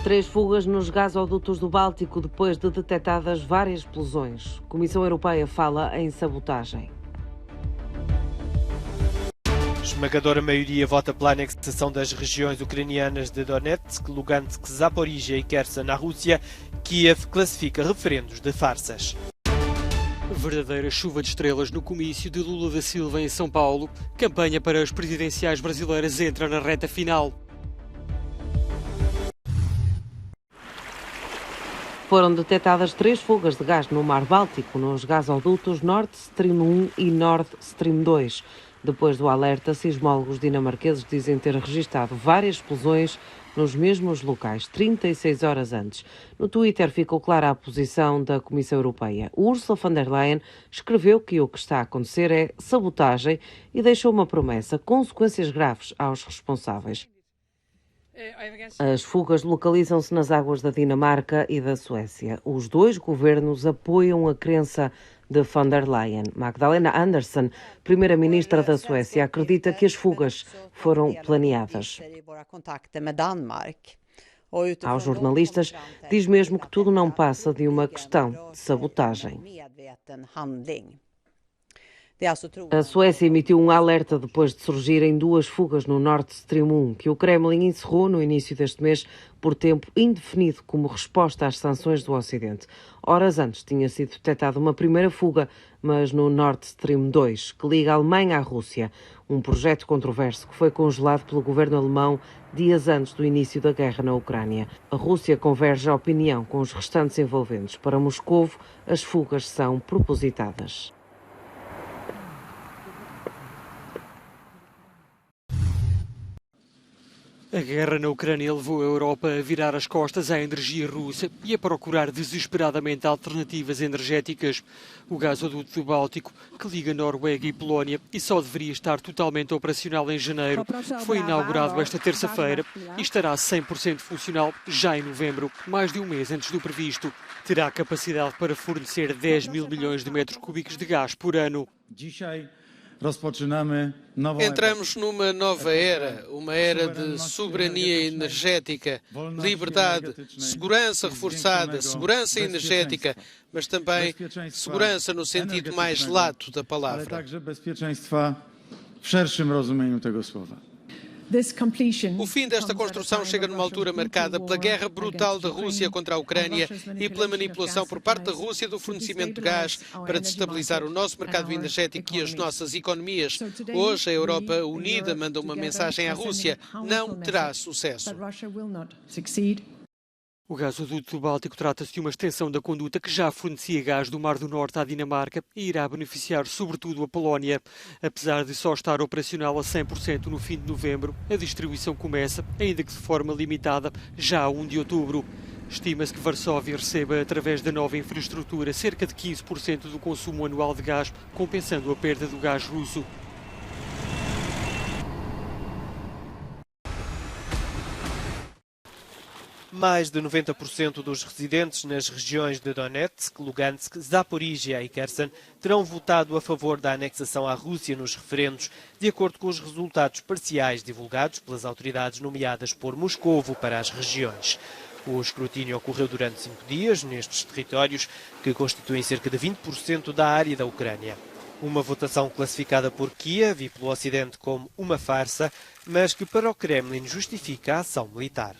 3 fugas nos gasodutos do Báltico depois de detectadas várias explosões. A Comissão Europeia fala em sabotagem. Esmagadora maioria vota pela anexação das regiões ucranianas de Donetsk, Lugansk, Zaporizhia e Kherson na Rússia. Kiev classifica referendos de farsas. Verdadeira chuva de estrelas no comício de Lula da Silva em São Paulo. Campanha para as presidenciais brasileiras entra na reta final. Foram detectadas 3 fugas de gás no Mar Báltico, nos gasodutos Nord Stream 1 e Nord Stream 2. Depois do alerta, sismólogos dinamarqueses dizem ter registado várias explosões nos mesmos locais, 36 horas antes. No Twitter ficou clara a posição da Comissão Europeia. Ursula von der Leyen escreveu que o que está a acontecer é sabotagem e deixou uma promessa: consequências graves aos responsáveis. As fugas localizam-se nas águas da Dinamarca e da Suécia. Os dois governos apoiam a crença de von der Leyen. Magdalena Andersson, primeira-ministra da Suécia, acredita que as fugas foram planeadas. Aos jornalistas, diz mesmo que tudo não passa de uma questão de sabotagem. A Suécia emitiu um alerta depois de surgirem 2 fugas no Nord Stream 1, que o Kremlin encerrou no início deste mês por tempo indefinido como resposta às sanções do Ocidente. Horas antes tinha sido detectada uma primeira fuga, mas no Nord Stream 2, que liga a Alemanha à Rússia, um projeto controverso que foi congelado pelo governo alemão dias antes do início da guerra na Ucrânia. A Rússia converge a opinião com os restantes envolventes. Para Moscovo, as fugas são propositadas. A guerra na Ucrânia levou a Europa a virar as costas à energia russa e a procurar desesperadamente alternativas energéticas. O gasoduto do Báltico, que liga Noruega e Polónia e só deveria estar totalmente operacional em janeiro, foi inaugurado esta terça-feira e estará 100% funcional já em novembro, mais de um mês antes do previsto. Terá capacidade para fornecer 10 mil milhões de metros cúbicos de gás por ano. Entramos numa nova era, uma era de soberania energética, liberdade, segurança reforçada, segurança energética, mas também segurança no sentido mais lato da palavra. O fim desta construção chega numa altura marcada pela guerra brutal da Rússia contra a Ucrânia e pela manipulação por parte da Rússia do fornecimento de gás para destabilizar o nosso mercado energético e as nossas economias. Hoje, a Europa unida manda uma mensagem à Rússia: não terá sucesso. O gasoduto do Báltico trata-se de uma extensão da conduta que já fornecia gás do Mar do Norte à Dinamarca e irá beneficiar sobretudo a Polónia. Apesar de só estar operacional a 100% no fim de novembro, a distribuição começa, ainda que de forma limitada, já a 1 de outubro. Estima-se que Varsóvia receba, através da nova infraestrutura, cerca de 15% do consumo anual de gás, compensando a perda do gás russo. Mais de 90% dos residentes nas regiões de Donetsk, Lugansk, Zaporizhia e Kherson terão votado a favor da anexação à Rússia nos referendos, de acordo com os resultados parciais divulgados pelas autoridades nomeadas por Moscovo para as regiões. O escrutínio ocorreu durante 5 dias nestes territórios, que constituem cerca de 20% da área da Ucrânia. Uma votação classificada por Kiev e pelo Ocidente como uma farsa, mas que para o Kremlin justifica a ação militar.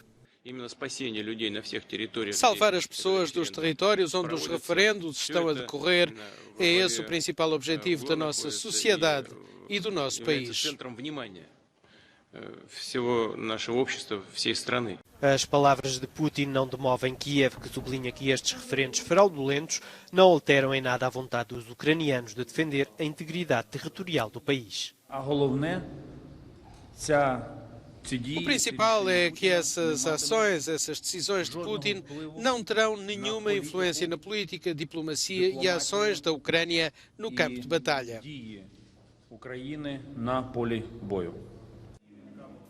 Salvar as pessoas dos territórios onde os referendos estão a decorrer é esse o principal objetivo da nossa sociedade e do nosso país. As palavras de Putin não demovem Kiev, que sublinha que estes referendos fraudulentos não alteram em nada a vontade dos ucranianos de defender a integridade territorial do país. O principal é que essas ações, essas decisões de Putin não terão nenhuma influência na política, diplomacia e ações da Ucrânia no campo de batalha.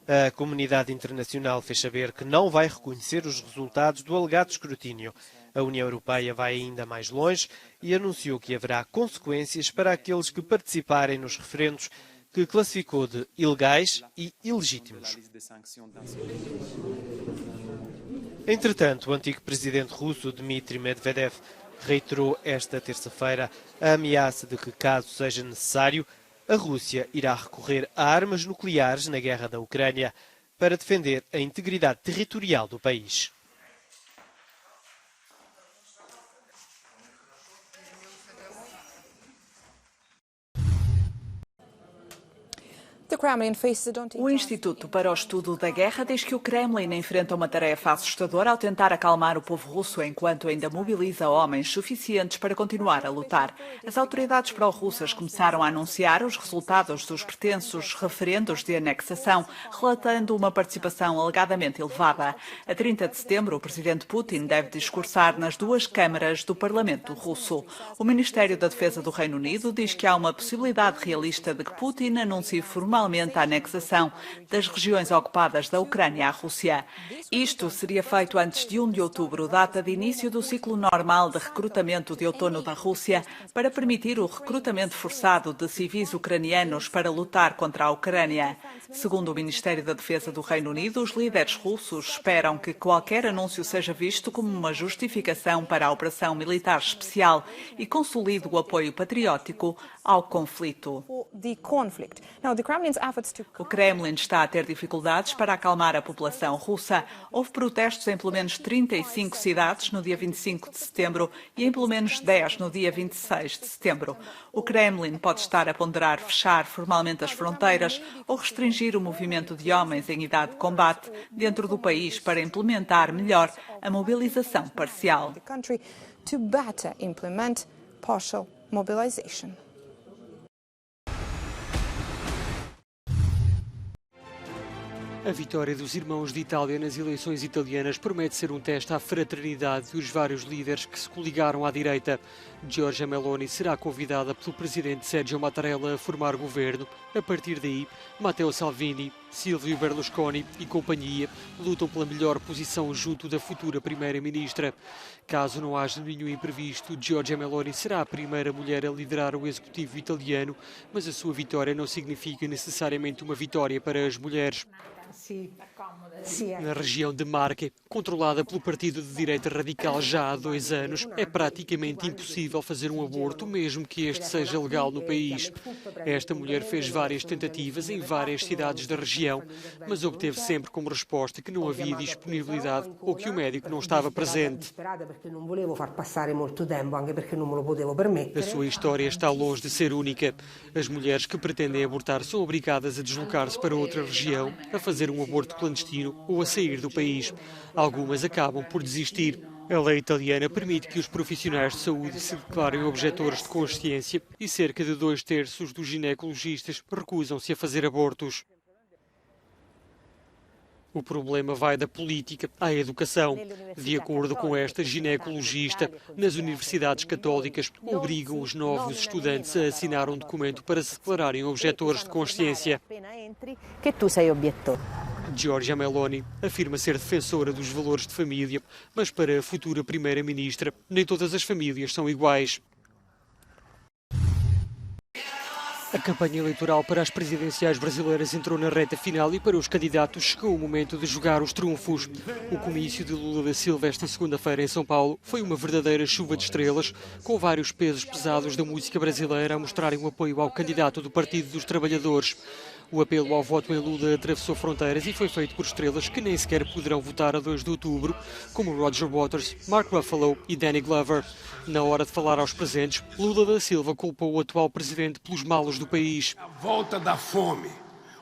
A comunidade internacional fez saber que não vai reconhecer os resultados do alegado escrutínio. A União Europeia vai ainda mais longe e anunciou que haverá consequências para aqueles que participarem nos referendos, que classificou de ilegais e ilegítimos. Entretanto, o antigo presidente russo Dmitry Medvedev reiterou esta terça-feira a ameaça de que, caso seja necessário, a Rússia irá recorrer a armas nucleares na guerra da Ucrânia para defender a integridade territorial do país. O Instituto para o Estudo da Guerra diz que o Kremlin enfrenta uma tarefa assustadora ao tentar acalmar o povo russo enquanto ainda mobiliza homens suficientes para continuar a lutar. As autoridades pró-russas começaram a anunciar os resultados dos pretensos referendos de anexação, relatando uma participação alegadamente elevada. A 30 de setembro, o presidente Putin deve discursar nas duas câmaras do Parlamento russo. O Ministério da Defesa do Reino Unido diz que há uma possibilidade realista de que Putin anuncie formalmente a anexação das regiões ocupadas da Ucrânia à Rússia. Isto seria feito antes de 1 de outubro, data de início do ciclo normal de recrutamento de outono da Rússia, para permitir o recrutamento forçado de civis ucranianos para lutar contra a Ucrânia. Segundo o Ministério da Defesa do Reino Unido, os líderes russos esperam que qualquer anúncio seja visto como uma justificação para a operação militar especial e consolide o apoio patriótico ao conflito. O Kremlin está a ter dificuldades para acalmar a população russa. Houve protestos em pelo menos 35 cidades no dia 25 de setembro e em pelo menos 10 no dia 26 de setembro. O Kremlin pode estar a ponderar fechar formalmente as fronteiras ou restringir o movimento de homens em idade de combate dentro do país para implementar melhor a mobilização parcial. A vitória dos irmãos de Itália nas eleições italianas promete ser um teste à fraternidade dos vários líderes que se coligaram à direita. Giorgia Meloni será convidada pelo presidente Sergio Mattarella a formar governo. A partir daí, Matteo Salvini, Silvio Berlusconi e companhia lutam pela melhor posição junto da futura primeira-ministra. Caso não haja nenhum imprevisto, Giorgia Meloni será a primeira mulher a liderar o executivo italiano, mas a sua vitória não significa necessariamente uma vitória para as mulheres. Na região de Marche, controlada pelo partido de direita radical já há 2 anos, é praticamente impossível fazer um aborto, mesmo que este seja legal no país. Esta mulher fez várias tentativas em várias cidades da região, mas obteve sempre como resposta que não havia disponibilidade ou que o médico não estava presente. A sua história está longe de ser única. As mulheres que pretendem abortar são obrigadas a deslocar-se para outra região, a fazer um aborto clandestino ou a sair do país. Algumas acabam por desistir. A lei italiana permite que os profissionais de saúde se declarem objetores de consciência e cerca de 2/3 dos ginecologistas recusam-se a fazer abortos. O problema vai da política à educação. De acordo com esta ginecologista, nas universidades católicas obrigam os novos estudantes a assinar um documento para se declararem objetores de consciência. Giorgia Meloni afirma ser defensora dos valores de família, mas para a futura primeira-ministra, nem todas as famílias são iguais. A campanha eleitoral para as presidenciais brasileiras entrou na reta final e para os candidatos chegou o momento de jogar os trunfos. O comício de Lula da Silva esta segunda-feira em São Paulo foi uma verdadeira chuva de estrelas, com vários pesos pesados da música brasileira a mostrarem o apoio ao candidato do Partido dos Trabalhadores. O apelo ao voto em Lula atravessou fronteiras e foi feito por estrelas que nem sequer poderão votar a 2 de outubro, como Roger Waters, Mark Ruffalo e Danny Glover. Na hora de falar aos presentes, Lula da Silva culpou o atual presidente pelos males do país. A volta da fome,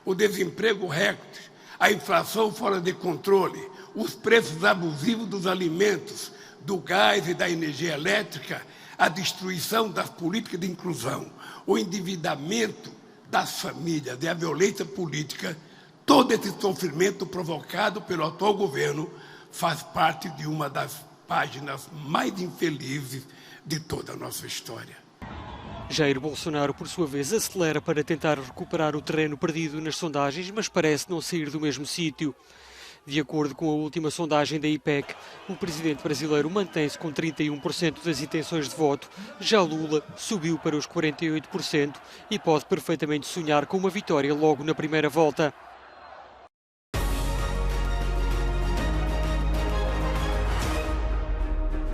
o desemprego recorde, a inflação fora de controle, os preços abusivos dos alimentos, do gás e da energia elétrica, a destruição das políticas de inclusão, o endividamento das famílias e a violência política, todo esse sofrimento provocado pelo atual governo faz parte de uma das páginas mais infelizes de toda a nossa história. Jair Bolsonaro, por sua vez, acelera para tentar recuperar o terreno perdido nas sondagens, mas parece não sair do mesmo sítio. De acordo com a última sondagem da IPEC, o presidente brasileiro mantém-se com 31% das intenções de voto. Já Lula subiu para os 48% e pode perfeitamente sonhar com uma vitória logo na primeira volta.